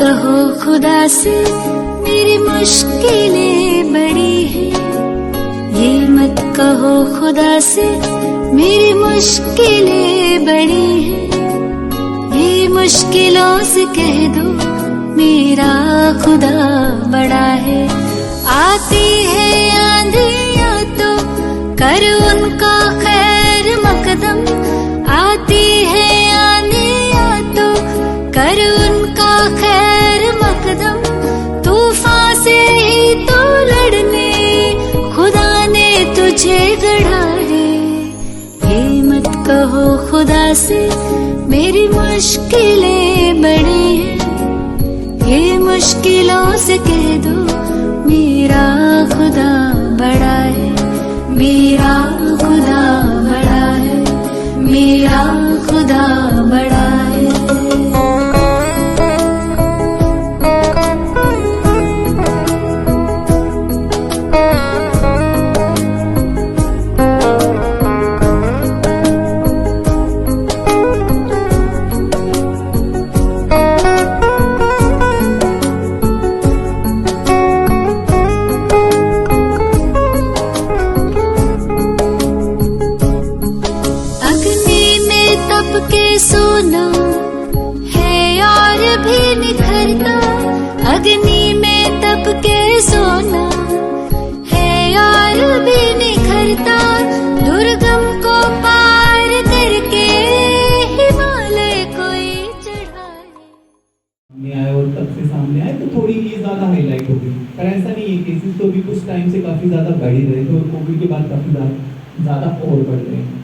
कहो खुदा से मेरी मुश्किलें बड़ी हैं, ये मत कहो खुदा से मेरी मुश्किलें बड़ी हैं, ये मुश्किलों से कह दो मेरा खुदा बड़ा है। आती है आंधियां तो कर उनका खैर मकदम, आती है आंधियां तो कर उनका खैर मकदम, तूफान से ही तो लड़ने खुदा ने तुझे गढ़ा है। ये मत कहो खुदा से मेरी मुश्किलें बड़ी हैं, ये मुश्किलों से कह दो मेरा खुदा बड़ा है, मेरा खुदा बड़ा है, मेरा खुदा बड़ा है। के सोना है और भी निखरता, अग्नि में तप के सोना है और भी निखरता, दुर्गम को पार करके हिमालय कोई चढ़ाए। आए और तब से सामने आए तो थोड़ी ये ज्यादा हाईलाइट हो गई, पर ऐसा नहीं है। केसेस तो भी कुछ टाइम से काफी ज्यादा बढ़ ही रहे थे और कोविड के बाद काफी ज्यादा और बढ़ रहे हैं।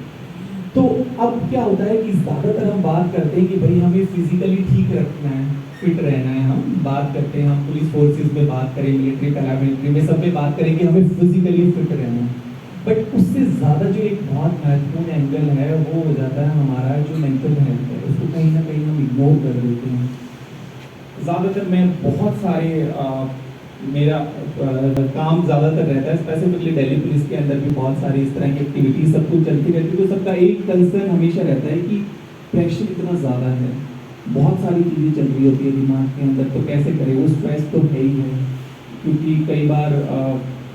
तो अब क्या होता है कि ज़्यादातर हम बात करते हैं कि भाई हमें फिजिकली ठीक रखना है, फिट रहना है। हम बात करते हैं, हम पुलिस फोर्सेस में बात करें, मिलिट्री पैरामिलिट्री में सब में बात करें कि हमें फिजिकली फिट रहना है। बट उससे ज़्यादा जो एक बहुत महत्वपूर्ण एंगल है वो हो जाता है हमारा जो मेंटल हेल्थ है, उसको कहीं ना कहीं हम इग्नोर कर देते हैं। ज़्यादातर मैं बहुत सारे मेरा काम ज़्यादातर रहता है, स्पेसिफिकली दिल्ली पुलिस के अंदर भी बहुत सारी इस तरह की एक्टिविटीज सब कुछ चलती रहती है। तो सबका एक कंसर्न हमेशा रहता है कि प्रेशर इतना ज़्यादा है, बहुत सारी चीज़ें चल रही होती है दिमाग के अंदर, तो कैसे करें। वो स्ट्रेस तो है ही है, क्योंकि कई बार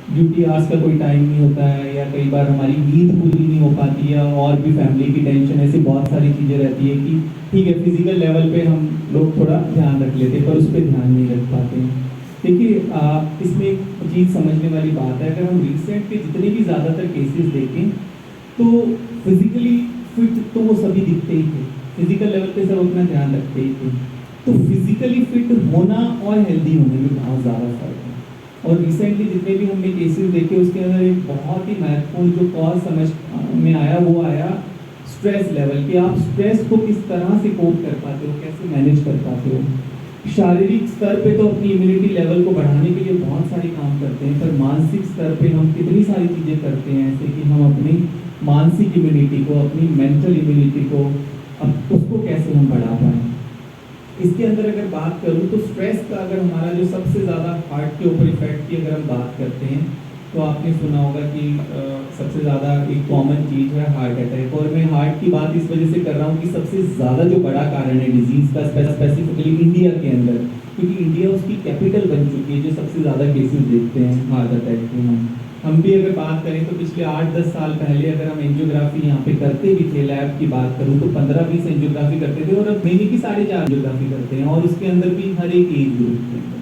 ड्यूटी आवर्स का कोई टाइम नहीं होता है, या कई बार हमारी नींद पूरी नहीं हो पाती है, और भी फैमिली की टेंशन, ऐसी बहुत सारी चीज़ें रहती है कि ठीक है फिजिकल लेवल पे हम लोग थोड़ा ध्यान रख लेते हैं पर उस पर ध्यान नहीं रख पाते हैं। देखिए इसमें एक चीज़ समझने वाली बात है, अगर हम रिसेंट के जितने भी ज़्यादातर केसेस देखें तो फिजिकली फिट तो वो सभी दिखते ही थे, फिजिकल लेवल पे सब अपना ध्यान रखते ही थे। तो फिजिकली फिट होना और हेल्दी होने में बहुत ज़्यादा फर्क है। और रिसेंटली जितने भी हमने केसेस देखे उसके अंदर एक बहुत ही महत्वपूर्ण जो कॉज समझ में आया वो आया स्ट्रेस लेवल, कि आप स्ट्रेस को किस तरह से कोप कर पाते हो, कैसे मैनेज कर पाते हो। शारीरिक स्तर पे तो अपनी इम्यूनिटी लेवल को बढ़ाने के लिए बहुत सारे काम करते हैं, पर मानसिक स्तर पे हम कितनी सारी चीज़ें करते हैं, ऐसे कि हम अपनी मानसिक इम्यूनिटी को, अपनी मेंटल इम्यूनिटी को, अब उसको कैसे हम बढ़ा पाएँ। इसके अंदर अगर बात करूँ तो स्ट्रेस का अगर हमारा जो सबसे ज़्यादा हार्ट के ऊपर इफेक्ट की अगर हम बात करते हैं तो आपने सुना होगा कि सबसे ज़्यादा एक कॉमन चीज़ है हार्ट अटैक। और मैं हार्ट की बात इस वजह से कर रहा हूँ कि सबसे ज़्यादा जो बड़ा कारण है डिजीज़ का स्पेसिफिकली इंडिया के अंदर, क्योंकि इंडिया उसकी कैपिटल बन चुकी है जो सबसे ज़्यादा केसेस देखते हैं हार्ट अटैक के। हम भी अगर बात करें तो पिछले 8-10 साल पहले अगर हम एंजियोग्राफी यहाँ पे करते भी थे, लैब की बात करूँ तो 15-20 एंजियोग्राफी करते थे, और अब महीने की 4.5 एंजियोग्राफी करते हैं, और उसके अंदर भी हर एक एज ग्रुप के अंदर।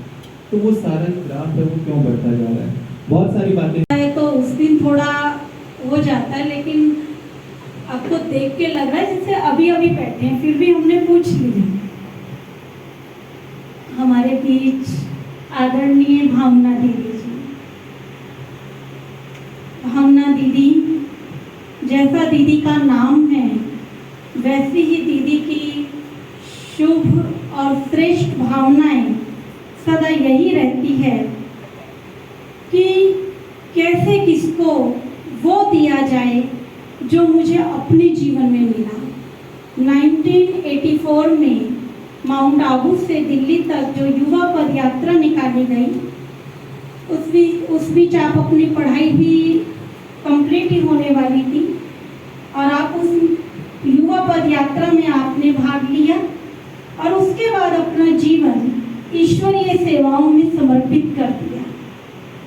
तो वो सारा ग्राफ है वो क्यों बढ़ता जा रहा है, बहुत सारी बातें तो उस दिन थोड़ा हो जाता है, लेकिन आपको देख के लग रहा है जैसे अभी अभी बैठे हैं, फिर भी हमने पूछ लिया। हमारे बीच आदरणीय भावना दीदी जी। भावना दीदी जैसा दीदी का नाम है वैसी ही दीदी की शुभ और श्रेष्ठ भावनाएं सदा यही रहती है कि कैसे किसको वो दिया जाए जो मुझे अपने जीवन में मिला। 1984 में माउंट आबू से दिल्ली तक जो युवा पद यात्रा निकाली गई, उस बीच आप अपनी पढ़ाई भी कंप्लीट ही होने वाली थी, और आप उस युवा पद यात्रा में आपने भाग लिया, और उसके बाद अपना जीवन ईश्वरीय सेवाओं में समर्पित कर दिया।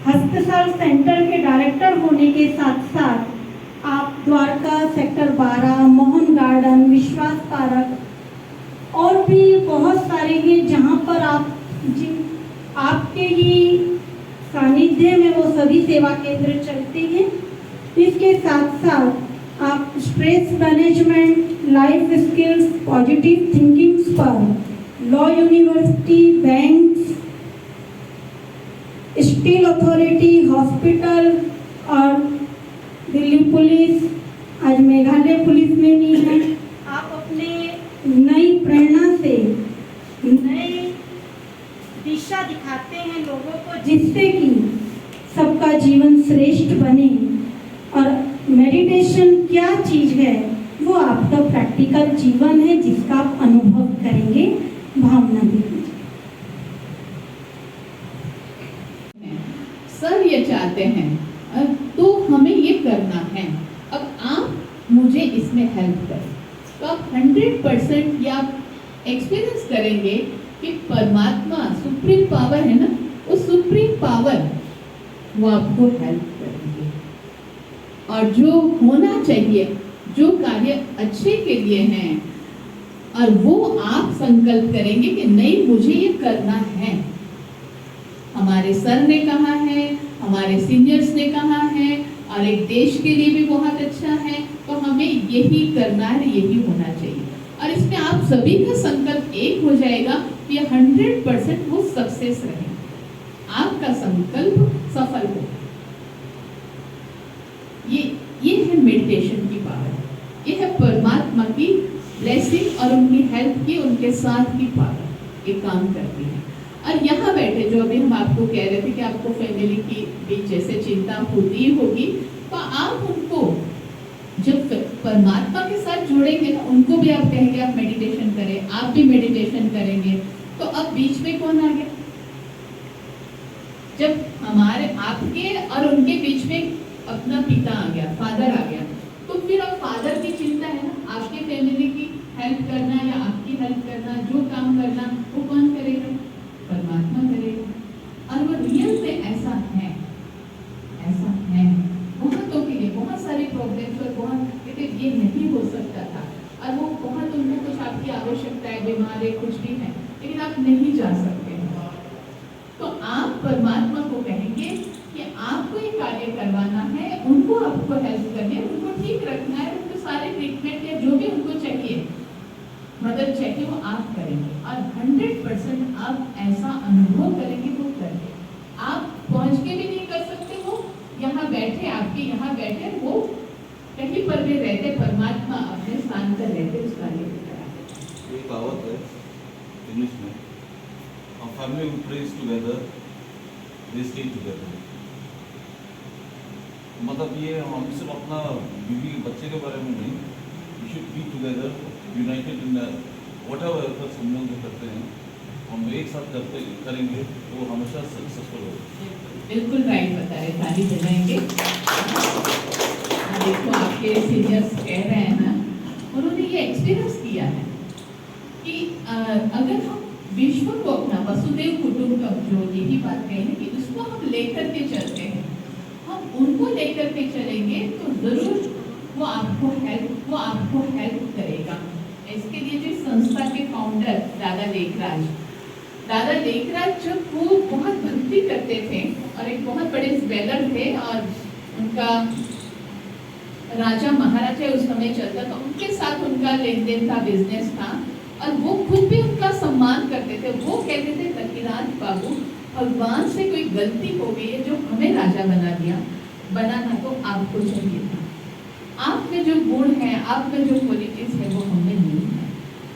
हस्तसाल सेंटर के डायरेक्टर होने के साथ साथ आप द्वारका सेक्टर 12, मोहन गार्डन, विश्वास पार्क और भी बहुत सारे हैं जहाँ पर आपके ही सानिध्य में वो सभी सेवा केंद्र चलते हैं। इसके साथ साथ आप stress management, life skills, positive thinking पर law university, banks, steel authority, hospital और दिल्ली पुलिस, आज मेघालय पुलिस में भी है। आप अपने नई प्रेरणा से नई दिशा दिखाते हैं लोगों को, जिससे कि सबका जीवन श्रेष्ठ बने। और मेडिटेशन क्या चीज़ है वो आपका प्रैक्टिकल जीवन है जिसका आप अनुभव करेंगे। भावना दीजिए। सर ये चाहते हैं तो हमें ये करना है, अब आप मुझे इसमें हेल्प करें। तो आप 100% या एक्सपीरियंस करेंगे कि परमात्मा सुप्रीम पावर है ना, वो सुप्रीम पावर वो आपको हेल्प करेंगे और जो होना चाहिए, जो कार्य अच्छे के लिए हैं, और वो आप संकल्प करेंगे कि नहीं मुझे ये करना है। हमारे सर ने कहा है, हमारे सीनियर्स ने कहा है, और एक देश के लिए भी बहुत अच्छा है, तो हमें यही करना है, यही होना चाहिए। और इसमें आप सभी का संकल्प एक हो जाएगा कि 100% वो सक्सेस रहे, आपका संकल्प सफल हो। ये है मेडिटेशन की पावर, ये है परमात्मा की ब्लेसिंग और उनकी हेल्प की, उनके साथ की पावर ये काम करती है। और यहाँ बैठे जो अभी हम आपको कह रहे थे कि आपको फैमिली की भी जैसे चिंता होती होगी, तो आप उनको जब परमात्मा के साथ जोड़ेंगे ना, उनको भी आप कहेंगे आप मेडिटेशन करें, आप भी मेडिटेशन करेंगे, तो अब बीच में कौन आ गया? जब हमारे आपके और उनके बीच में अपना पिता आ गया, फादर आ गया, तो फिर अब फादर की चिंता है ना, आपकी फैमिली की हेल्प करना या आपकी हेल्प करना, जो काम करना वो कौन करेगा? परमात्मा करेगा। और वो रियल में ऐसा है बहुतों के लिए बहुत सारी प्रॉब्लम्स और बहुत कहते ये नहीं हो सकता था, और वो बहुत उनको कुछ आपकी आवश्यकता है, बीमार है, कुछ भी है, लेकिन आप नहीं जा सकते हैं। तो आप परमात्मा को कहेंगे कि आपको ये कार्य करवाना है, उनको आपको हेल्प करनी है, उनको ठीक रखना है, उनको सारे ट्रीटमेंट या जो भी उनको चाहिए, मदद चाहिए, वो आप करेंगे। और 100% आप ऐसा अनुभव करेंगे वो करके। आप पहुंच के भी नहीं कर सकते, वो यहाँ बैठे, आपके यहाँ बैठे, वो कहीं पर भी रहते, परमात्मा अपने स्थान पर रहते, उस कार्य को कराते। एक कहावत है इंग्लिश में, a family who prays together, they stay together। मतलब ये हम सिर्फ अपना बीवी बच्चे के बारे में नहीं, we should be together, united in whatever efforts हम लोग करते हैं, हम एक साथ करेंगे तो हमेशा सक्सेसफुल होगा। बिल्कुल राइट बता रहे, ताली बजाएंगे। देखो आपके सीनियर्स कह रहे हैं ना, उन्होंने ये एक्सपीरियंस किया है कि अगर हम विश्व को अपना वसुदेव कुटुंबकम, जो यही बात कही है कि उसको हम लेकर के चलते हैं, हम उनको लेकर के चलेंगे तो जरूर वो आपको हेल्प करेगा। इसके लिए जो संस्था के फाउंडर दादा लेखराज जब वो बहुत भक्ति करते थे और एक बहुत बड़े ज्वेलर थे, और उनका राजा महाराजा उस समय चलता था, उनके साथ उनका लेन देन था, बिजनेस था, और वो खुद भी उनका सम्मान करते थे। वो कहते थे लकीराज बाबू, भगवान से कोई गलती हो गई है जो हमें राजा बनाना तो आपको चाहिए था। आप में जो गुण है, आप में जो क्वालिटीज है वो हमें नहीं है,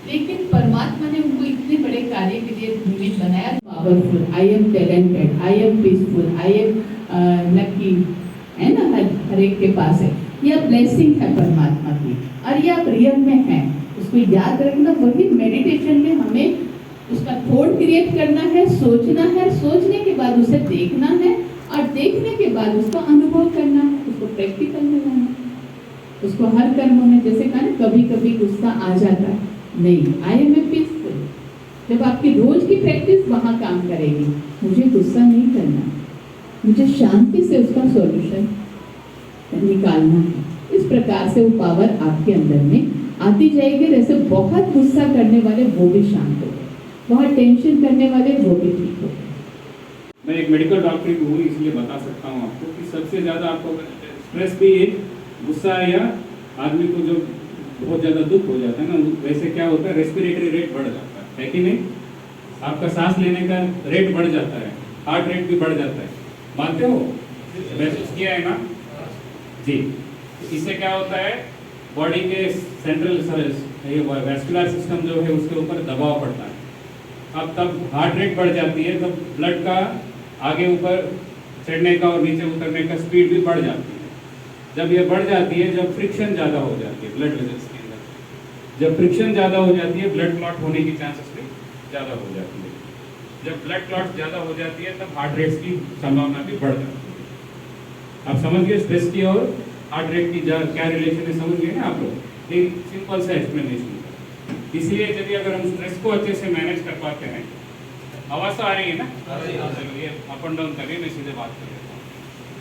लेकिन परमात्मा ने उनको इतने बड़े कार्य के लिए निमित्त बनाया। Powerful, I am talented, I am peaceful, I am lucky, है ना, हर एक के पास है। यह ब्लेसिंग है परमात्मा की, और ये आप रियल में है, उसको याद रखना। वही मेडिटेशन में हमें उसका थॉट क्रिएट करना है, सोचना है, सोचने के बाद उसे देखना है, और देखने के बाद उसको अनुभव करना है, उसको प्रैक्टिकल में लाना है, उसको हर कर्मों में। जैसे कहा ना, कभी कभी गुस्सा आ जाता है, नहीं, आई एम ए पीसफुल, जब आपकी रोज की प्रैक्टिस वहाँ काम करेगी, मुझे गुस्सा नहीं करना, मुझे शांति से उसका सॉल्यूशन निकालना है। इस प्रकार से वो पावर आपके अंदर में आती जाएगी। जैसे बहुत गुस्सा करने वाले वो भी शांत हो गए, बहुत टेंशन करने वाले वो भी ठीक हो गए। मैं एक मेडिकल डॉक्टर भी हूँ, इसलिए बता सकता हूँ आपको कि सबसे ज़्यादा आपको स्ट्रेस भी एक गुस्सा या आदमी को जो बहुत ज़्यादा दुख हो जाता है ना, वैसे क्या होता है, रेस्पिरेटरी रेट बढ़ जाता है कि नहीं? आपका सांस लेने का रेट बढ़ जाता है, हार्ट रेट भी बढ़ जाता है। मानते हो? महसूस किया है ना जी? इससे क्या होता है, बॉडी के सेंट्रल ये वैस्कुलर सिस्टम जो है उसके ऊपर दबाव पड़ता है। अब तब हार्ट रेट बढ़ जाती है, तब ब्लड का आगे ऊपर चढ़ने का और नीचे उतरने का स्पीड भी बढ़ जाती है। जब ये बढ़ जाती है, जब फ्रिक्शन ज़्यादा हो जाती है ब्लड वेसल्स के अंदर, जब फ्रिक्शन ज़्यादा हो जाती है, ब्लड क्लॉट होने की चांसेस भी ज़्यादा हो जाती है। जब ब्लड क्लॉट ज़्यादा हो जाती है, तब हार्ट रेट्स की संभावना भी बढ़ जाती है। आप समझ गए स्ट्रेस की और हार्ट रेट की क्या रिलेशन है, समझ गए ना आप लोग? एक सिंपल सा एक्सप्लेनेशन। इसलिए यदि अगर हम स्ट्रेस को अच्छे से मैनेज कर पाते हैं, आवाज़ तो आ रही है ना? चलिए अप एंड डाउन करिए, मैं सीधे बात कर लेता हूँ।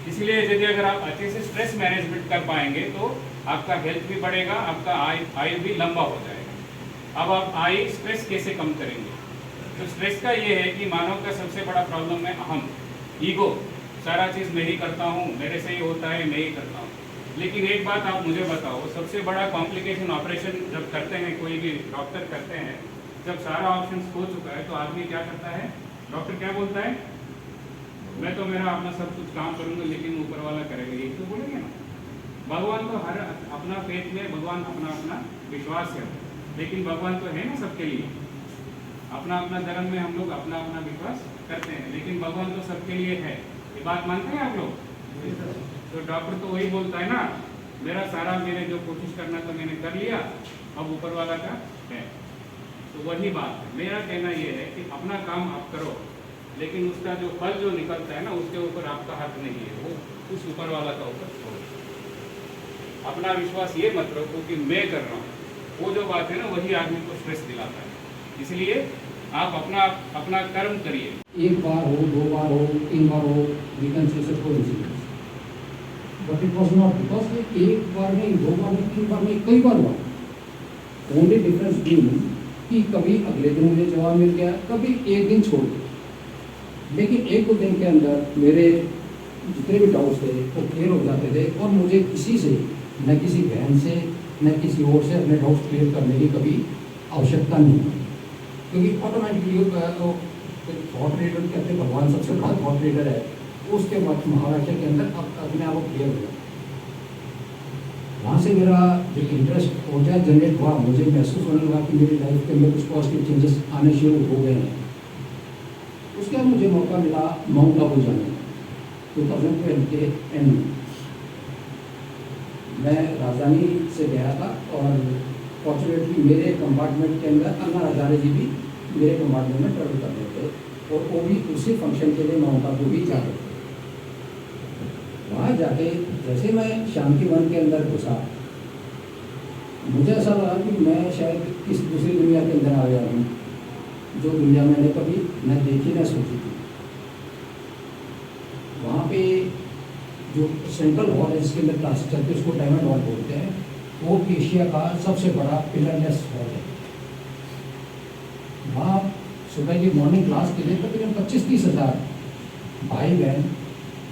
इसलिए यदि अगर आप अच्छे से स्ट्रेस मैनेजमेंट कर पाएंगे तो आपका हेल्थ भी बढ़ेगा, आपका आयु भी लंबा हो जाएगा। अब आप आयु स्ट्रेस कैसे कम करेंगे? तो स्ट्रेस का ये है कि मानव का सबसे बड़ा प्रॉब्लम है अहम, ईगो। सारा चीज़ मैं ही करता हूँ, मेरे से ही होता है, मैं ही करता हूँ। लेकिन एक बात आप मुझे बताओ, सबसे बड़ा कॉम्प्लिकेशन ऑपरेशन जब करते हैं, कोई भी डॉक्टर करते हैं, जब सारा ऑप्शन हो चुका है तो आदमी क्या करता है? डॉक्टर क्या बोलता है? मैं तो मेरा अपना सब कुछ काम करूँगा, लेकिन ऊपर वाला करेगा, यही तो बोलेंगे ना। भगवान तो हर अपना फेथ में, भगवान अपना अपना विश्वास है, लेकिन भगवान तो है ना सबके लिए। अपना अपना धर्म में हम लोग अपना अपना विश्वास करते हैं, लेकिन भगवान तो सबके लिए है। ये बात मानते हैं आप लोग? तो डॉक्टर तो वही बोलता है ना, मेरा सारा, मेरे जो कोशिश करना था मैंने कर लिया, अब ऊपर वाला का है। तो वही बात है। मेरा कहना ये है कि अपना काम आप करो, लेकिन उसका जो फल जो निकलता है ना, उसके ऊपर आपका हक नहीं है, वो उस ऊपर वाला का ऊपर छोड़ो। अपना विश्वास ये मत रखो कि मैं कर रहा हूँ, वो जो बात है ना, वही आदमी को स्ट्रेस दिलाता है। इसलिए आप अपना कर्म करिए। एक बार हो, 2 बार हो, 3 बार हो, वी कैन से कोई incidence, but it was not because ये 1 बार नहीं, 2 बार नहीं, 3 बार नहीं, कई बार हुआ। ओनली डिफरेंस बीइंग कि कभी अगले दिन मुझे जवाब मिल गया, कभी एक दिन छोड़ दिया, लेकिन 1-2 दिन के अंदर मेरे जितने भी डाउट्स थे वो क्लियर हो जाते थे, और मुझे किसी से, न किसी बहन से, न किसी और से अपने डाउट्स क्लियर करने की कभी आवश्यकता नहीं है, क्योंकि ऑटोमेटिकली थॉट रीडर कहते हैं, भगवान सबसे बड़ा थॉट रीडर है, उसके बाद महाराष्ट्र के अंदर अपने आप क्लियर हो गया। वहाँ से मेरा जो इंटरेस्ट होता है जनरेट हुआ, मुझे महसूस होने लगा कि मेरी लाइफ के अंदर कुछ पॉजिटिव चेंजेस आने शुरू हो गए हैं। उसके बाद मुझे मौका मिला माउंट आबू जाने का 2012 के एंड में। मैं राजधानी से गया था, और फॉर्चुनेटली मेरे कंपार्टमेंट के अंदर अन्ना हजारे जी भी मेरे कंपार्टमेंट में ट्रेवल कर रहे थे, और वो भी उसी फंक्शन के लिए माउंट आबू भी जा रहे थे। वहाँ जाके जैसे मैं शांति वन के अंदर घुसा, मुझे ऐसा लगा कि मैं शायद किसी दूसरी दुनिया के अंदर आ गया हूँ, जो दुनिया मैंने कभी न देखी न सोची थी। वहाँ पे जो सेंट्रल हॉल है जिसके अंदर क्लासेस चलते हैं, उसको डायमंड हॉल बोलते हैं, वो एशिया का सबसे बड़ा पिलरलेस हॉल है। वहाँ सुबह की मॉर्निंग क्लास के लिए तकरीबन 25-30 हज़ार भाई बहन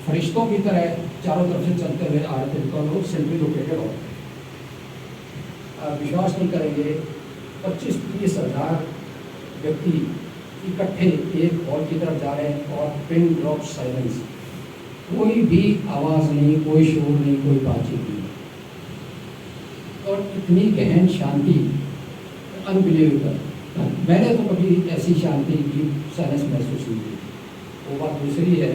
फरिश्तों की तरह चारों तरफ से चलते हुए आ रहे थे, तो लोग सेंट्रली लोकेटेड हॉल। विश्वास नहीं करेंगे, 25-30 हज़ार व्यक्ति इकट्ठे एक हॉल की तरफ जा रहे हैं, और पिन ड्रॉप साइलेंस, कोई भी आवाज़ नहीं, कोई शोर नहीं, कोई बातचीत नहीं, और इतनी गहन शांति, अनबिलीवेबल। मैंने तो कभी ऐसी शांति की साइलेंस महसूस नहीं की। वो बात दूसरी है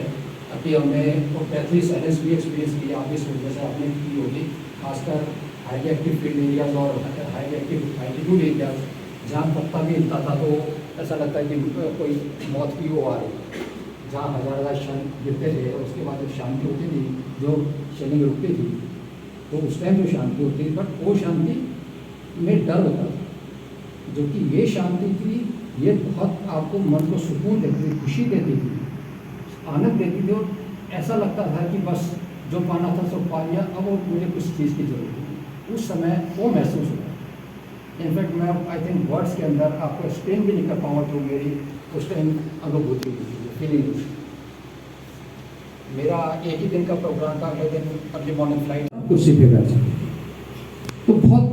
कि हमने वो पैथरी साइलेंस भी एक्सपीरियंस किया, आप इस वजह से आपने की होगी, खासकर हाईली एक्टिव फील्ड एरियाज और हाईली एक्टिव एल्टीट्यूड एरियाज, जहाँ पत्ता भी हिलता था तो ऐसा लगता है कि कोई मौत की वो आ रही, जहाँ हज़ार क्षण गिरते थे, और उसके बाद जब शांति होती थी, जो शनिंग रुकती थी, तो उस टाइम जो शांति होती थी, बट वो शांति में डर होता था, जो कि ये शांति थी ये बहुत आपको मन को सुकून देती थी, खुशी देती थी, आनंद देती थी, और ऐसा लगता था कि बस जो पाना था सब पा लिया, अब और मुझे कुछ चीज़ की जरूरत नहीं। उस समय वो महसूस हुआ। इनफैक्ट मैं आई थिंक वर्ड्स के अंदर आपको एक्सप्लेन भी नहीं कर पाऊँगा जो मेरी उस टाइम अनुभूति थी, फीलिंग। मेरा एक ही दिन का प्रोग्राम था, अगले दिन अर्ली मॉर्निंग फ्लाइट, कुर्सी पे बैठ जाए तो बहुत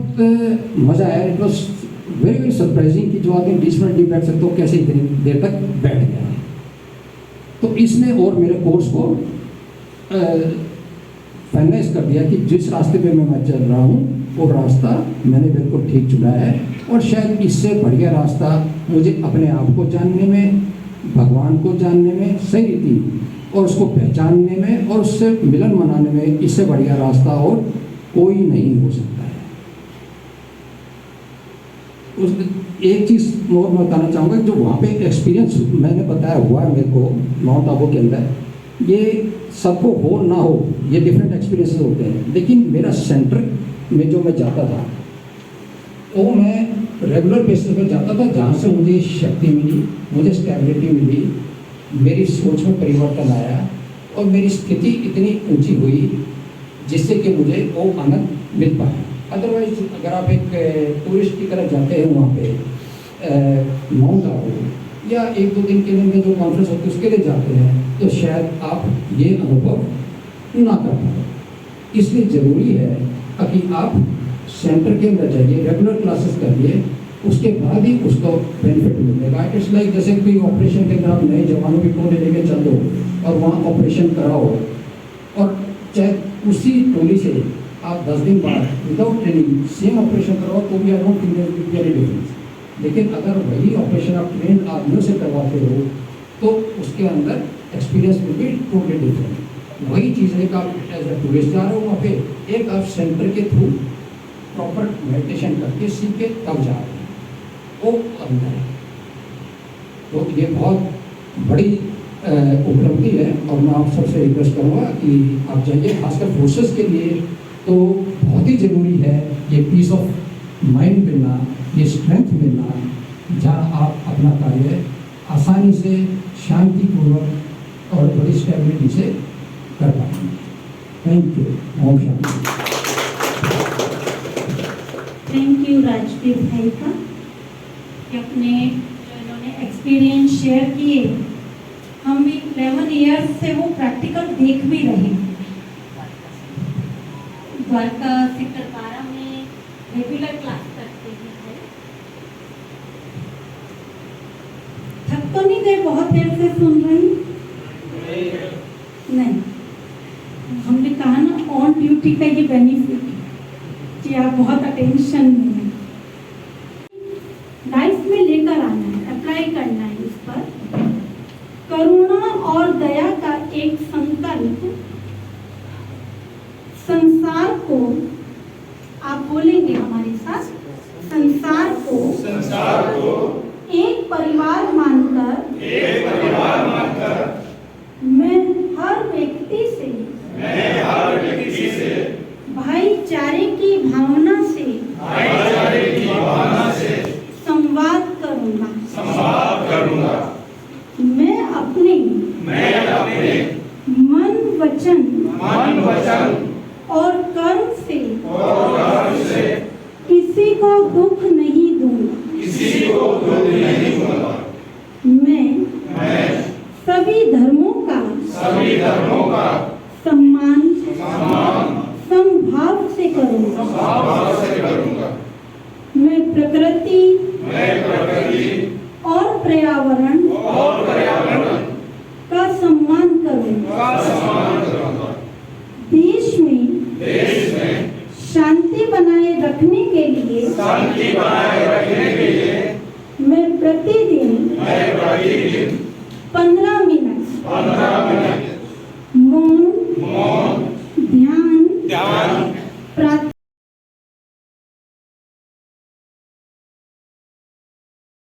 मज़ा आया। It was very very surprising कि जो आदमी 20 मिनट नहीं बैठ सकते हो कैसे इतनी देर तक बैठ गया। तो इसने और मेरे कोर्स को फाइनलाइज कर दिया कि जिस रास्ते पे मैं चल रहा हूँ वो रास्ता मैंने बिल्कुल ठीक चुना है, और शायद इससे बढ़िया रास्ता मुझे अपने आप को जानने में, भगवान को जानने में सही रीति और उसको पहचानने में और उससे मिलन मनाने में इससे बढ़िया रास्ता और कोई नहीं हो सकता है। उस एक चीज़ मैं बताना चाहूँगा, जो वहाँ पे एक्सपीरियंस मैंने बताया हुआ है मेरे को माउंट आबू के अंदर, ये सबको हो ना हो, ये डिफरेंट एक्सपीरियंसेस होते हैं। लेकिन मेरा सेंटर में जो मैं जाता था वो मैं रेगुलर बेसिस पर जाता था, जहाँ से मुझे शक्ति मिली, मुझे स्टेबिलिटी मिली, मेरी सोच में परिवर्तन आया और मेरी स्थिति इतनी ऊंची हुई जिससे कि मुझे वो आनंद मिल पाया। अदरवाइज अगर आप एक टूरिस्ट की तरह जाते हैं वहाँ पे माउंट आबू या 1-2 दिन के लिए में जो कॉन्फ्रेंस होती है उसके लिए जाते हैं तो शायद आप ये अनुभव ना कर पाए। इसलिए ज़रूरी है कि आप सेंटर के अंदर जाइए, रेगुलर क्लासेस करिए, उसके बाद ही उसको बेनिफिट मिलेगा। इट्स लाइक जैसे कोई ऑपरेशन के अंदर आप नए जवानों की टोली लेके चल दो और वहाँ ऑपरेशन कराओ, और चाहे उसी टोली से आप 10 दिन बाद विदाउट ट्रेनिंग सेम ऑपरेशन कराओ तो भी I don't think there will be any difference. लेकिन अगर वही ऑपरेशन आप ट्रेन आदमियों से करवाते हो तो उसके अंदर experience will be totally different. वही चीज़ है कि आप एज ए टूरिस्ट जा रहे हो वहाँ पे, एक आप सेंटर के थ्रू प्रॉपर मेडिटेशन करके सीख के तब जा रहे हैं, वो अंदर है। तो ये बहुत बड़ी उपलब्धि है और मैं आप सबसे रिक्वेस्ट करूँगा कि आप जाइए। खासकर फोर्सेस के लिए तो बहुत ही ज़रूरी है ये पीस ऑफ माइंड मिलना, ये स्ट्रेंथ मिलना, जहाँ आप अपना कार्य आसानी से, शांतिपूर्वक और बड़ी स्टेबिलिटी से कर पाएंगे। Thank you. ओम शांति। थैंक यू राजवीर भाई का कि अपने जो इन्होंने एक्सपीरियंस शेयर किए। हम भी 11 ईयर्स से वो प्रैक्टिकल देख भी रहे हैं। द्वारका सेक्टर 12 में रेगुलर क्लास करते हैं। थक तो नहीं गए बहुत देर से सुन रही? नहीं। हमने कहा ना ऑन ड्यूटी का ये बेनिफिट कि आप बहुत अटेंशन में हैं। लाइफ में लेकर आना है, अप्लाई करना है इस पर। करुणा और दया का एक संकल्प संसार को, आप बोलेंगे हमारे साथ, संसार को एक परिवार मानकर मैं हर व्यक्ति से भाईचारे की भावना से संवाद करूंगा। मैं अपने मन वचन और कर्म से किसी को दुख नहीं दूंगा। मैं सभी धर्मों का सम्मान समभाव से करूंगा। मैं प्रकृति और पर्यावरण का सम्मान करूंगा। देश में शांति बनाए रखने के लिए मैं प्रतिदिन 15 मिनट